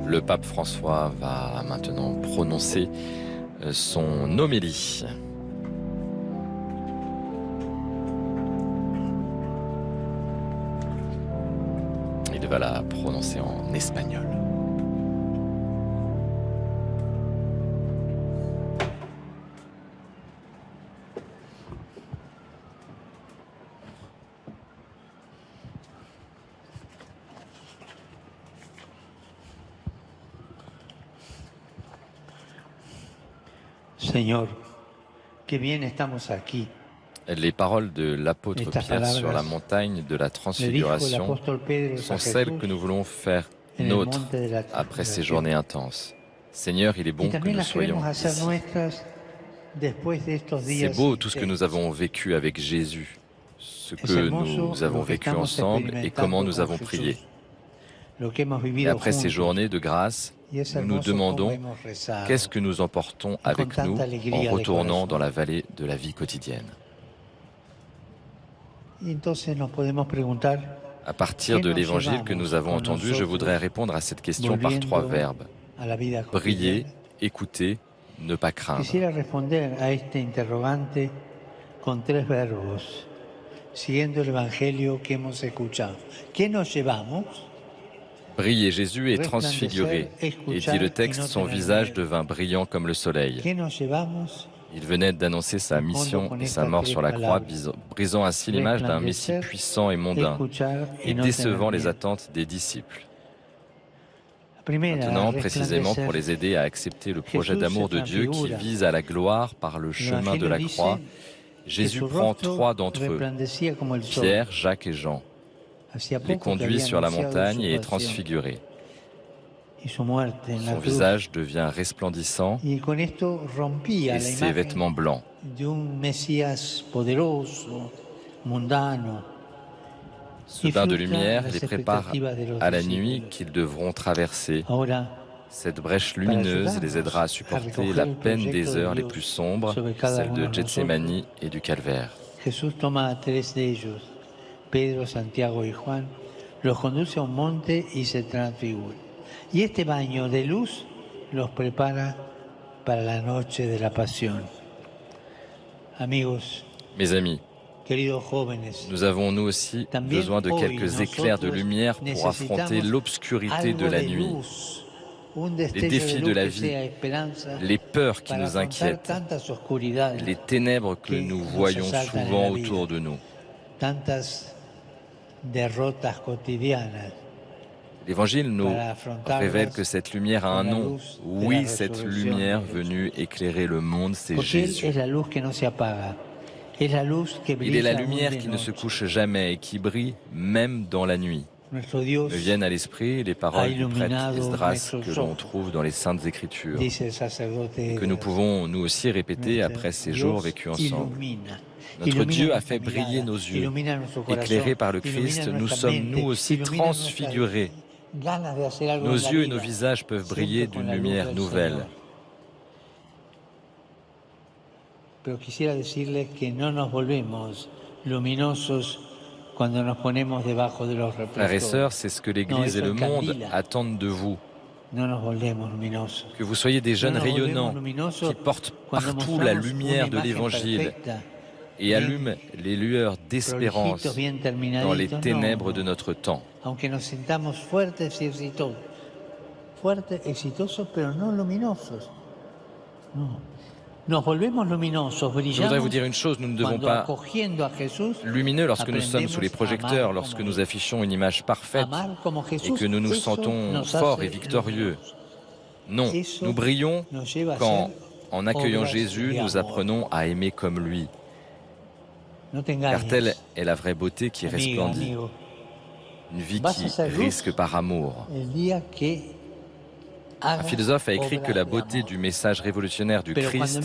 Le pape François va maintenant prononcer son homélie. Il va la prononcer en espagnol. Señor, qué bien estamos aquí. Les paroles de l'apôtre Pierre sur la montagne de la transfiguration sont celles que nous voulons faire nôtres après ces journées intenses. Seigneur, il est bon que nous soyons ici. C'est beau tout ce que nous avons vécu avec Jésus, ce que nous avons vécu ensemble et comment nous avons prié. Et après ces journées de grâce, nous nous demandons qu'est-ce que nous emportons avec nous en retournant dans la vallée de la vie quotidienne. À partir de l'évangile que nous avons entendu, je voudrais répondre à cette question par 3 verbes. Briller, écouter, ne pas craindre. Quisiera responder a este interrogante con 3 verbos, siguiendo el evangelio que hemos escuchado. ¿Qué nos llevamos? Briller, Jésus est transfiguré, et dit le texte, son visage devint brillant comme le soleil. Il venait d'annoncer sa mission et sa mort sur la croix, brisant ainsi l'image d'un Messie puissant et mondain, et décevant les attentes des disciples. Maintenant, précisément pour les aider à accepter le projet d'amour de Dieu qui vise à la gloire par le chemin de la croix, Jésus prend 3 d'entre eux, Pierre, Jacques et Jean, les conduit sur la montagne et est transfiguré. Son visage devient resplendissant et ses vêtements blancs. Ce bain de lumière les prépare à la nuit qu'ils devront traverser. Cette brèche lumineuse les aidera à supporter la peine des heures les plus sombres, celle de Gethsémani et du Calvaire. Pedro, Santiago y Juan, los conduce a un monte y se transfigura. Y este baño de luz los prepara para la noche de la pasión. Amigos, mes amis, queridos jóvenes, nous avons nous aussi besoin de quelques éclairs de lumière pour affronter l'obscurité de la nuit, les défis de la vie, les peurs qui nous inquiètent, les ténèbres que nous voyons souvent autour de nous. L'Évangile nous révèle que cette lumière a un nom. Oui, cette lumière venue éclairer le monde, c'est Jésus. Il est la lumière qui ne se couche jamais et qui brille même dans la nuit. Me viennent à l'esprit les paroles du prêtre Esdras que l'on trouve dans les Saintes Écritures et que nous pouvons nous aussi répéter après ces jours vécus ensemble. Notre Dieu a fait briller nos yeux. Éclairés par le Christ, nous sommes nous aussi transfigurés. Nos yeux et nos visages peuvent briller d'une lumière nouvelle. Frères et sœurs, c'est ce que l'Église et le monde attendent de vous. Que vous soyez des jeunes rayonnants qui portent partout la lumière de l'Évangile et allument les lueurs d'espérance dans les ténèbres de notre temps. Je voudrais vous dire une chose, nous ne devons pas lumineux lorsque nous sommes sous les projecteurs, lorsque nous affichons une image parfaite et que nous nous sentons forts et victorieux. Non, nous brillons quand, en accueillant Jésus, nous apprenons à aimer comme lui. Car telle est la vraie beauté qui resplendit. Une vie qui risque par amour. Un philosophe a écrit que la beauté du message révolutionnaire du Christ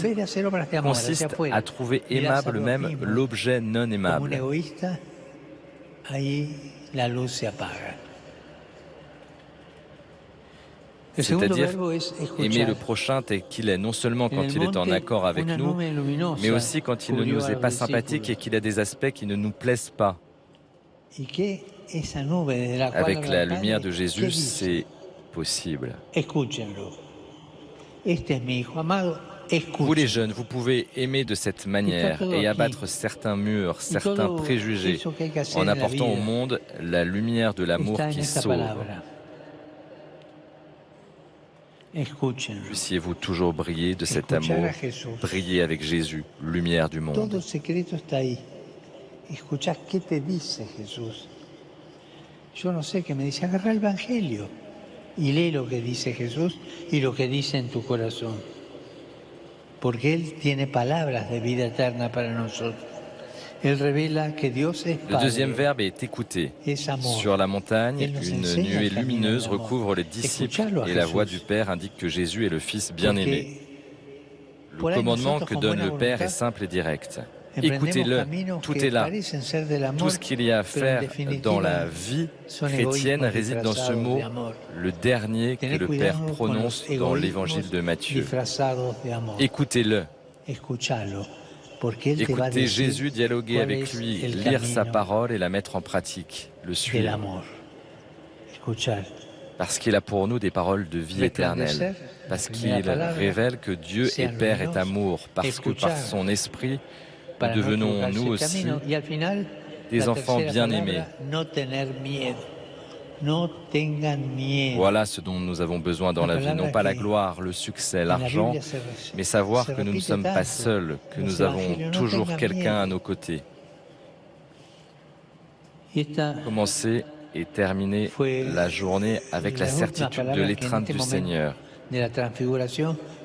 consiste à trouver aimable même l'objet non aimable. C'est-à-dire aimer le prochain tel qu'il est, non seulement quand il est en accord avec nous, mais aussi quand il ne nous est pas sympathique et qu'il a des aspects qui ne nous plaisent pas. Avec la lumière de Jésus, c'est possible. Escúchenlo. Este es mi hijo amado. Vous les jeunes, vous pouvez aimer de cette manière et abattre certains murs, certains préjugés, en apportant au monde la lumière de l'amour qui sauve. Puissiez-vous toujours briller de cet amour, briller avec Jésus, lumière du monde. Todo el secreto está ahí. Escuchás qué te dice Jesús. Yo no sé qué me dice, agarra el Evangelio y lee lo que dice Jesús y lo que dice en tu corazón. Porque Él tiene palabras de vida eterna para nosotros. Él revela que Dios es Padre. Le deuxième verbe est écouter. Sur la montagne, une nuée lumineuse recouvre les disciples et la voix du Père indique que Jésus est le Fils bien-aimé. Le commandement que donne le Père est simple et direct. Écoutez-le, tout est là. Tout ce qu'il y a à faire dans la vie chrétienne réside dans ce mot, le dernier que le Père prononce dans l'évangile de Matthieu. Écoutez-le. Écoutez Jésus dialoguer avec lui, lire sa parole et la mettre en pratique, le suivre. Parce qu'il a pour nous des paroles de vie éternelle. Parce qu'il révèle que Dieu et Père est amour. Parce que par son esprit, nous devenons nous aussi des enfants bien-aimés. Voilà ce dont nous avons besoin dans la vie, non pas la gloire, le succès, l'argent, mais savoir que nous ne sommes pas seuls, que nous avons toujours quelqu'un à nos côtés. Commencer et terminer la journée avec la certitude de l'étreinte du Seigneur.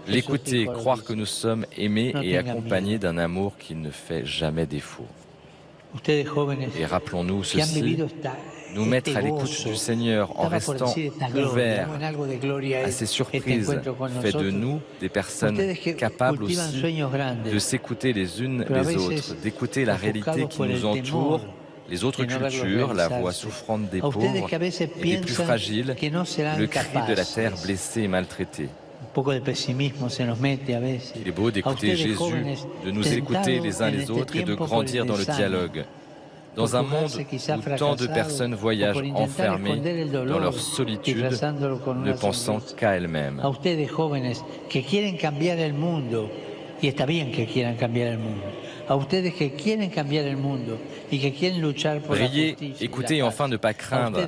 L'écouter, croire que nous sommes aimés et accompagnés d'un amour qui ne fait jamais défaut. Et rappelons-nous ceci, nous mettre à l'écoute du Seigneur en restant ouverts à ses surprises fait de nous des personnes capables aussi de s'écouter les unes les autres, d'écouter la réalité qui nous entoure, les autres cultures, la voix souffrante des pauvres et des plus fragiles, le cri de la terre blessée et maltraitée. Il est beau d'écouter Jésus, de nous écouter les uns les autres et de grandir dans le dialogue. Dans un monde où tant de personnes voyagent enfermées dans leur solitude, ne pensant qu'à elles-mêmes. Briller, écouter et enfin ne pas craindre.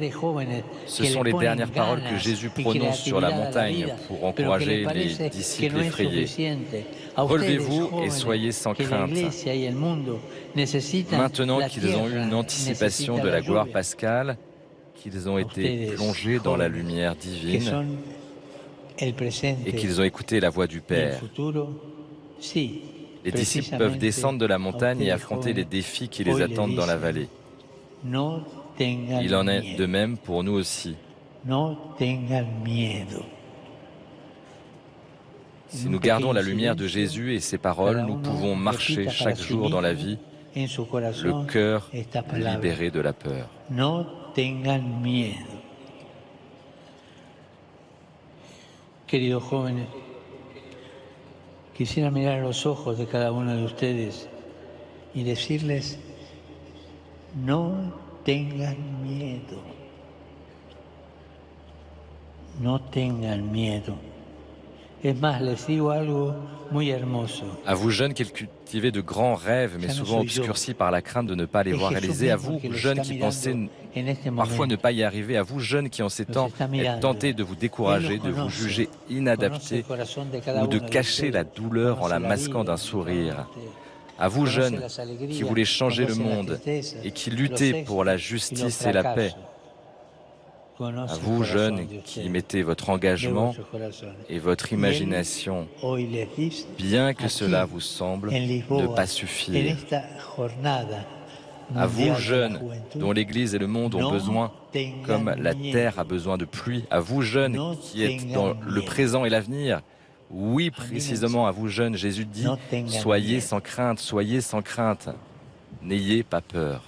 Ce sont les dernières paroles que Jésus prononce sur la montagne pour encourager les disciples effrayés. Relevez-vous et soyez sans crainte. Maintenant qu'ils ont eu une anticipation de la gloire pascale, qu'ils ont été plongés dans la lumière divine et qu'ils ont écouté la voix du Père. Les disciples peuvent descendre de la montagne et affronter les défis qui les attendent dans la vallée. Il en est de même pour nous aussi. Si nous gardons la lumière de Jésus et ses paroles, nous pouvons marcher chaque jour dans la vie, le cœur libéré de la peur. Queridos jóvenes, quisiera mirar a los ojos de cada uno de ustedes y decirles, no tengan miedo, no tengan miedo. Es más, les digo algo muy hermoso. À vous jeunes qui cultivez de grands rêves, mais souvent obscurcis par la crainte de ne pas les voir réalisés, à vous jeunes qui pensez parfois ne pas y arriver, à vous jeunes qui en ces temps êtes tentés de vous décourager, de vous juger inadaptés ou de cacher la douleur en la masquant d'un sourire. À vous jeunes qui voulez changer le monde et qui luttez pour la justice et la paix. À vous, jeunes, qui mettez votre engagement et votre imagination, bien que cela vous semble ne pas suffire. À vous, jeunes, dont l'Église et le monde ont besoin, comme la terre a besoin de pluie. À vous, jeunes, qui êtes dans le présent et l'avenir. Oui, précisément à vous, jeunes, Jésus dit, soyez sans crainte, n'ayez pas peur.